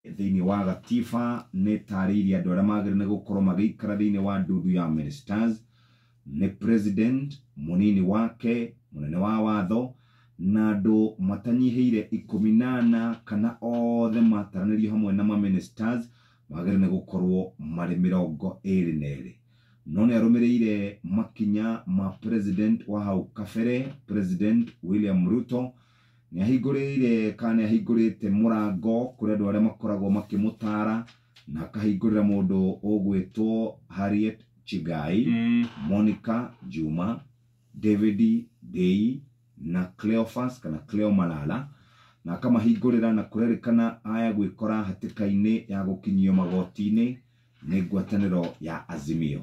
thĩinĩ wa gatiba nĩ tarĩirie andũ arĩa magĩrĩire gũkorwo magĩikara thĩinĩ wa ndundu ya ministers nĩ president, mũnini wake, mũnene wa watho na andũ matanyihĩire 18 kana othe mataranĩrio hamwe na ministers magĩrĩire gũkorwo marĩ 22. No nĩ arũmĩrĩire makinya ma president wa hau kabere, President William Ruto, nĩ ahingũrĩire kana ahingũrĩte mũrango kũrĩ andũ arĩa makoragwo makĩmũtara na akahingũrĩra mũndũ ũgwĩtwo Harriet Chigai, Monica Juma, David Dei na Cleophas kana Cleo Malala, na akamahingũrĩra na kũrerĩkana aya gwĩkora hatĩka-inĩ ya gũkinyio magoti-inĩ nĩ ngwatanĩro ya Azimio.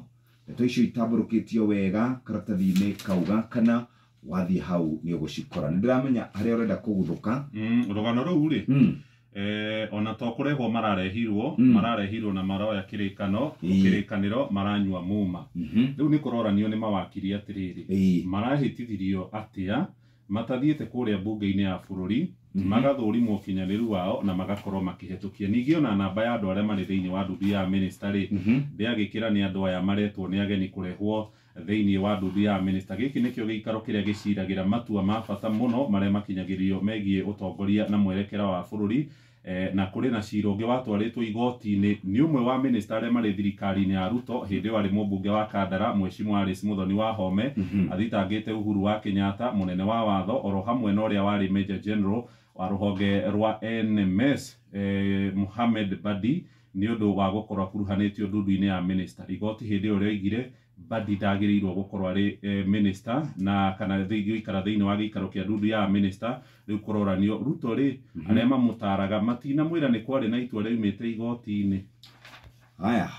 Ndeto icio itambũrũkĩtio wega karatathi-inĩ kauga kana wathi hau nĩ ũgũcikora. Nĩ ndĩramenya harĩa ũrenda kũguthũka rũgano rũu rĩ ona to kũrehwo mararehirwo na maroya kĩrĩkanĩro maranyua muma. Rĩu nĩ kũroranio nĩ mawakiri atĩrĩrĩ marahĩtithirio atĩa matathiĩte kũrĩa mbunge-inĩ ya bũrũri magathũrimwo ũkinyanĩru wao na magakorwo makĩhetũkia. Ningĩ ona namba ya andũ arĩa marĩ thĩinĩ wa ndundu ya minister rĩ ndĩagĩkĩra nĩ andũ aya maretwo nĩ ageni kũrehwo thĩinĩ wa ndundu ya minister. Gĩkĩ nĩkĩo gĩikaro kĩrĩa gĩciragĩra matua ma bata mũno marĩa makinyagĩrio megiĩ ũtongoria na mwerekera wa bũrũri. Na kũrĩ na cira ũngĩ watwarĩtwo igoti-inĩ nĩ ũmwe wa minister arĩa marĩ thirikari-inĩ ya Ruto hĩndĩ ĩyo arĩ mũmbunge wa Kandara Mheshimiwa Alice Muthoni Wahome athitangĩte Uhuru wa Kenyatta mũnene wa watho oro hamwe na ũrĩa warĩ Major General wa rũhonge rwa NMS Mohamed Badi nĩ ũndũ wa gũkorwo akuruhanĩtio ndundu-inĩ ya minister. Igoti hĩndĩ ĩyo rĩoigire Badi ndagĩrĩirwo gũkorwo arĩ minister na kana gũikara thĩinĩ wa gĩikaro kĩa ndundu ya minister. Rĩu kũroranio Ruto rĩ arĩa mamũtaraga matinamwĩra nĩ kwarĩ na itua rĩumĩte igoti-inĩ. Haya,